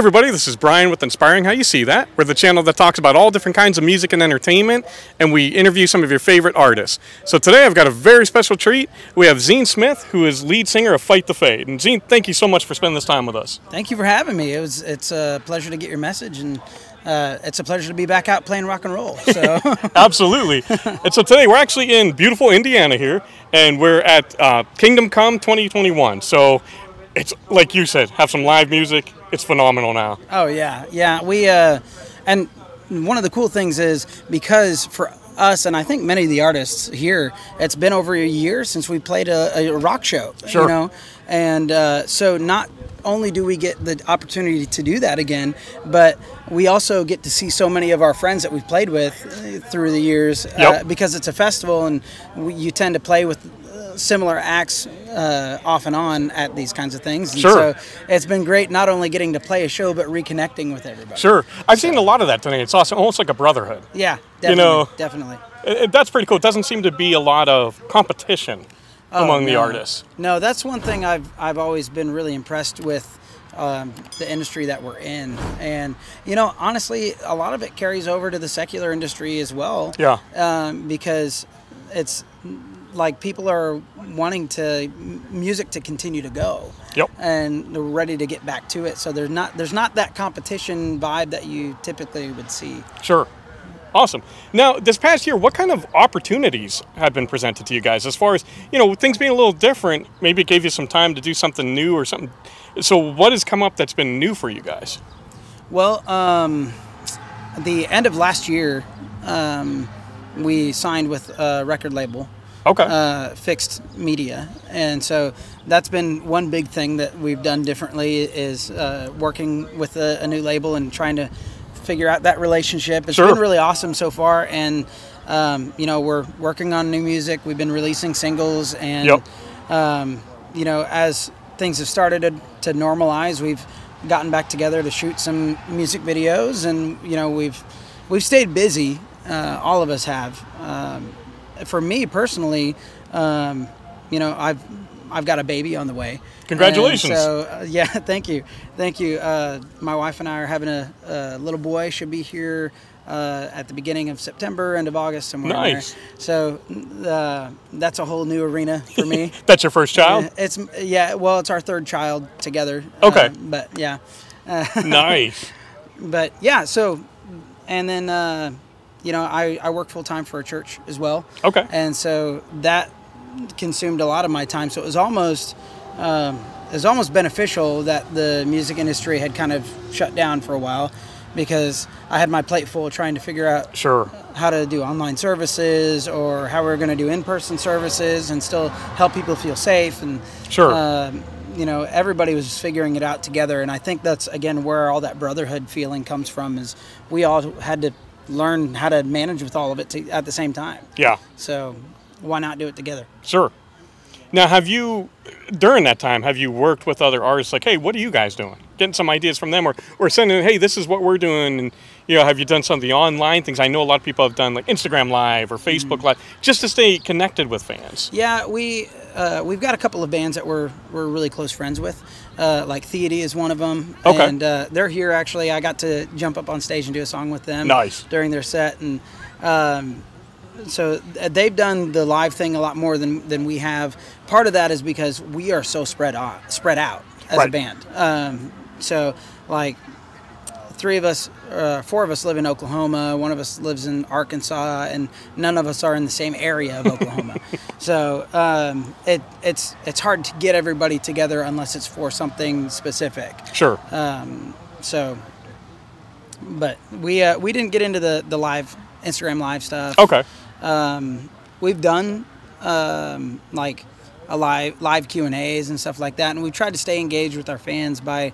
everybody, this is Brian with Inspiring How You See That. We're the channel that talks about all different kinds of music and entertainment, and we interview some of your favorite artists. So today I've got a very special treat. We have Zene Smith, who is lead singer of Fight the Fade. And Zene, thank you so much for spending this time with us. Thank you for having me. It's a pleasure to get your message, and it's a pleasure to be back out playing rock and roll. So. Absolutely. And so today we're actually in beautiful Indiana here, and we're at Kingdom Come 2021. So it's like you said, have some live music. It's phenomenal now. Oh yeah. We and one of the cool things is because for us, and I think many of the artists here, it's been over a year since we played a rock show. Sure. You know, and so not only do we get the opportunity to do that again, but we also get to see so many of our friends that we've played with through the years. Yep. Because it's a festival, and you tend to play with similar acts off and on at these kinds of things. And sure. So it's been great not only getting to play a show, but reconnecting with everybody. Sure. I've seen a lot of that today. It's awesome, almost like a brotherhood. Yeah, definitely. You know, definitely. That's pretty cool. It doesn't seem to be a lot of competition among the artists. No, that's one thing I've always been really impressed with the industry that we're in. And, you know, honestly, a lot of it carries over to the secular industry as well. Yeah. Because it's like people are wanting music to continue to go. Yep. And they're ready to get back to it. So there's not that competition vibe that you typically would see. Sure. Awesome. Now, this past year, what kind of opportunities have been presented to you guys as far as, you know, things being a little different? Maybe it gave you some time to do something new or something. So what has come up that's been new for you guys? Well, the end of last year, we signed with a record label. Okay. FiXT Media, and so that's been one big thing that we've done differently is working with a new label and trying to figure out that relationship. It's been really awesome so far, and you know, we're working on new music. We've been releasing singles, and you know, as things have started to normalize, we've gotten back together to shoot some music videos, and you know, we've stayed busy. All of us have. For me personally, you know, I've got a baby on the way. Congratulations! And so yeah, thank you. My wife and I are having a little boy. Should be here at the beginning of September, end of August, somewhere. Nice. In there. So that's a whole new arena for me. That's your first child? Well, it's our third child together. Okay. But yeah. Nice. But yeah, so and then. You know, I work full time for a church as well. Okay. And so that consumed a lot of my time. So it was almost beneficial that the music industry had kind of shut down for a while, because I had my plate full trying to figure out how to do online services or how we were going to do in-person services and still help people feel safe. And you know, everybody was figuring it out together. And I think that's again where all that brotherhood feeling comes from. Is we all had to learn how to manage with all of it at the same time. Yeah. So why not do it together? Sure. Now, during that time, have you worked with other artists like, hey, what are you guys doing? Getting some ideas from them, or sending, hey, this is what we're doing, and, you know, have you done some of the online things? I know a lot of people have done like Instagram Live or Facebook Live just to stay connected with fans. Yeah, we've got a couple of bands that we're really close friends with. Like Theody is one of them. Okay. And they're here, actually. I got to jump up on stage and do a song with them. Nice. During their set. And so they've done the live thing a lot more than we have. Part of that is because we are so spread out as a band. So, like, four of us live in Oklahoma, one of us lives in Arkansas, and none of us are in the same area of Oklahoma. So it's hard to get everybody together unless it's for something specific. Sure. But we didn't get into the live Instagram Live stuff. Okay. We've done like a live Q&As and stuff like that, and we've tried to stay engaged with our fans by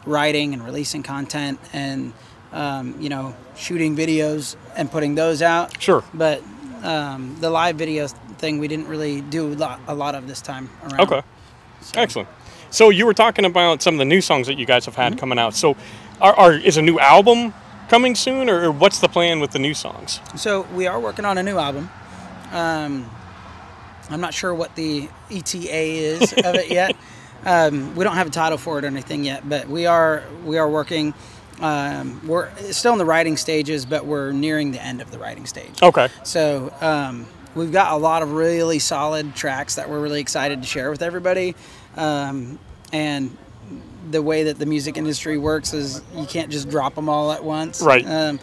writing and releasing content and you know, shooting videos and putting those out. Sure. But the live video thing we didn't really do a lot of this time around. Okay. So. Excellent. So you were talking about some of the new songs that you guys have had coming out. So is a new album coming soon, or what's the plan with the new songs? So we are working on a new album. I'm not sure what the ETA is of it yet. We don't have a title for it or anything yet, but we are working. We're still in the writing stages, but we're nearing the end of the writing stage. Okay. So we've got a lot of really solid tracks that we're really excited to share with everybody. And the way that the music industry works is you can't just drop them all at once. Right. So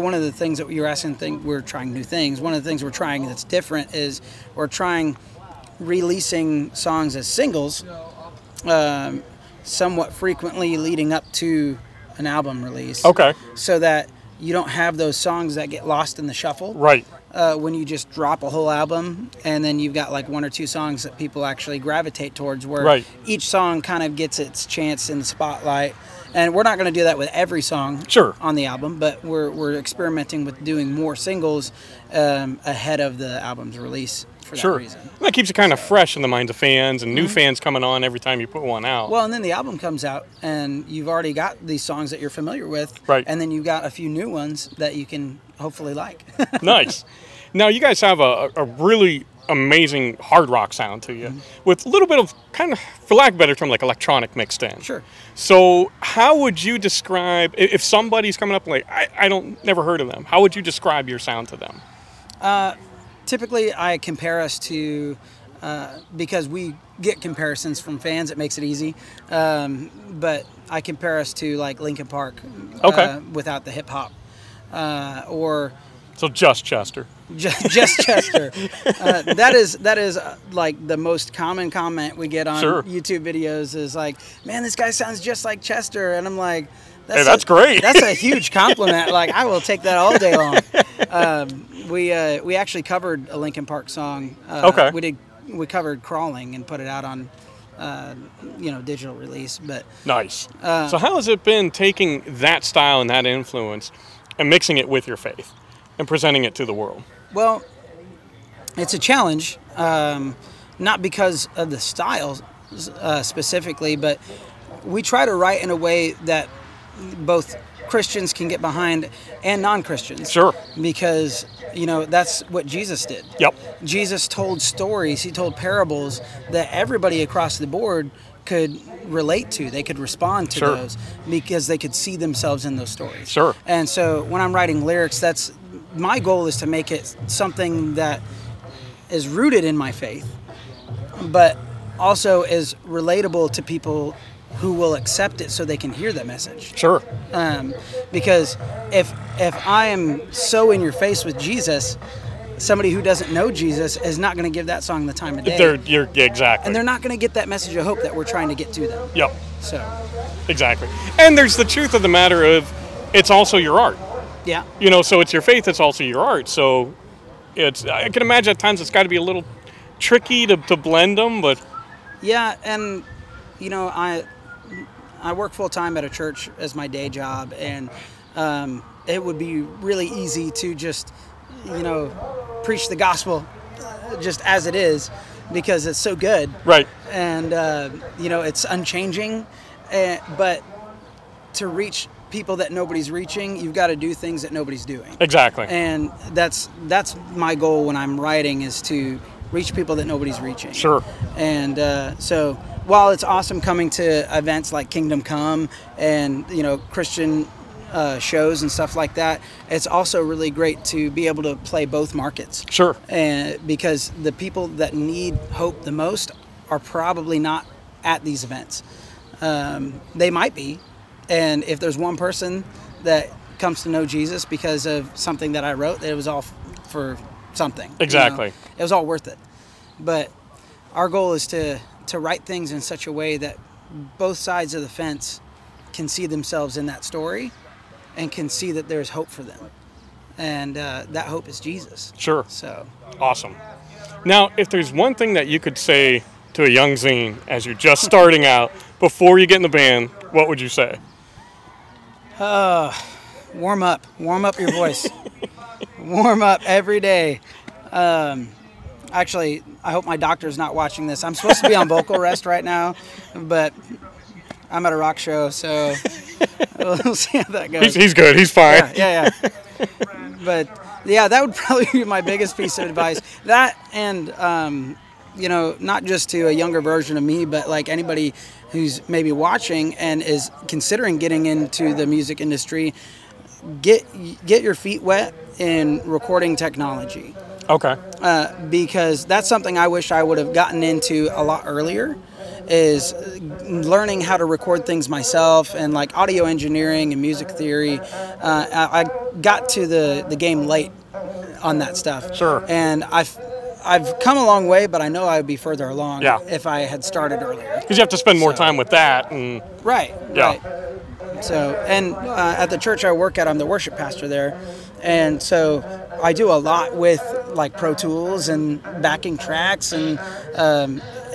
one of the things that you were asking, we're trying new things. One of the things we're trying that's different is we're trying releasing songs as singles somewhat frequently leading up to an album release. Okay. So that you don't have those songs that get lost in the shuffle. Right. When you just drop a whole album and then you've got like one or two songs that people actually gravitate towards, where each song kind of gets its chance in the spotlight. And we're not going to do that with every song on the album, but we're experimenting with doing more singles ahead of the album's release for that reason. That keeps you kind of fresh in the minds of fans and new fans coming on every time you put one out. Well, and then the album comes out and you've already got these songs that you're familiar with. Right. And then you've got a few new ones that you can hopefully like. Nice. Now, you guys have a really amazing hard rock sound to you with a little bit of kind of, for lack of a better term, like electronic mixed in. Sure. So how would you describe, if somebody's coming up like, I don't never heard of them, how would you describe your sound to them? Typically, I compare us to, because we get comparisons from fans, it makes it easy. But I compare us to like Linkin Park without the hip hop. So just Chester. Just Chester. That is like the most common comment we get on YouTube videos is like, man, this guy sounds just like Chester. And I'm like, that's great. That's a huge compliment. Like, I will take that all day long. We actually covered a Linkin Park song. We covered Crawling and put it out on digital release. But nice. So how has it been taking that style and that influence and mixing it with your faith and presenting it to the world? Well, it's a challenge, not because of the style specifically, but we try to write in a way that both Christians can get behind and non-Christians. Sure. Because, that's what Jesus did. Yep. Jesus told stories, he told parables that everybody across the board could relate to. They could respond to those because they could see themselves in those stories. Sure. And so when I'm writing lyrics, my goal is to make it something that is rooted in my faith, but also is relatable to people who will accept it so they can hear the message. Sure. Because if I am so in your face with Jesus, somebody who doesn't know Jesus is not going to give that song the time of day. Exactly. And they're not going to get that message of hope that we're trying to get to them. Yep. So. Exactly. And there's the truth of the matter of it's also your art. Yeah. So it's your faith, it's also your art. So I can imagine at times it's got to be a little tricky to blend them, but. Yeah, and, I work full-time at a church as my day job, and it would be really easy to just, preach the gospel just as it is because it's so good. Right. And, it's unchanging, but to reach people that nobody's reaching, you've got to do things that nobody's doing. Exactly. And that's my goal when I'm writing, is to reach people that nobody's reaching. Sure. And so while it's awesome coming to events like Kingdom Come and Christian shows and stuff like that, it's also really great to be able to play both markets. Sure. And because the people that need hope the most are probably not at these events. They might be. And if there's one person that comes to know Jesus because of something that I wrote, it was all for something. Exactly. It was all worth it. But our goal is to write things in such a way that both sides of the fence can see themselves in that story and can see that there's hope for them. And that hope is Jesus. Sure. So awesome. Now, if there's one thing that you could say to a young Zene as you're just starting out before you get in the band, what would you say? Warm up your voice. Warm up every day. Actually, I hope my doctor's not watching this. I'm supposed to be on vocal rest right now, but I'm at a rock show, so we'll see how that goes. He's good. He's fine. Yeah. But yeah, that would probably be my biggest piece of advice. That and you know, not just to a younger version of me, but like anybody who's maybe watching and is considering getting into the music industry, get your feet wet in recording technology. Okay. Because that's something I wish I would have gotten into a lot earlier, is learning how to record things myself, and like audio engineering and music theory. I got to the game late on that stuff. Sure. And I've come a long way, but I know I would be further along if I had started earlier. Because you have to spend more time with that. And right. So, and at the church I work at, I'm the worship pastor there. And so I do a lot with like Pro Tools and backing tracks and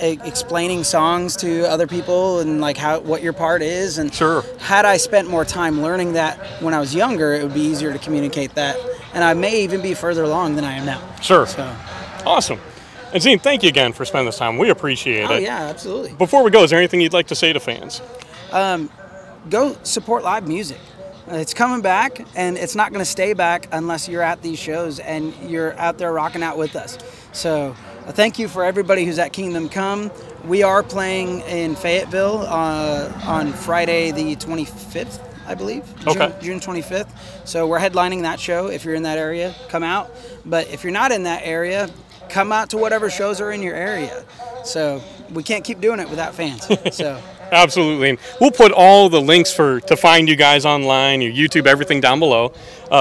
explaining songs to other people and like what your part is. And sure. Had I spent more time learning that when I was younger, it would be easier to communicate that. And I may even be further along than I am now. Sure. So. Awesome. And Zene, thank you again for spending this time. We appreciate it. Oh, yeah, absolutely. Before we go, is there anything you'd like to say to fans? Go support live music. It's coming back, and it's not going to stay back unless you're at these shows and you're out there rocking out with us. So thank you for everybody who's at Kingdom Come. We are playing in Fayetteville on Friday the 25th, I believe, June 25th. So we're headlining that show. If you're in that area, come out. But if you're not in that area, come out to whatever shows are in your area. So we can't keep doing it without fans. So. Absolutely. And we'll put all the links to find you guys online, your YouTube, everything down below.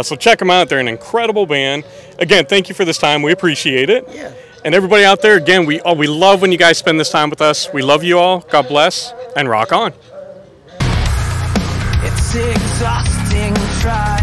So check them out. They're an incredible band. Again, thank you for this time. We appreciate it. Yeah. And everybody out there, again, we love when you guys spend this time with us. We love you all. God bless, and rock on. It's exhausting. Try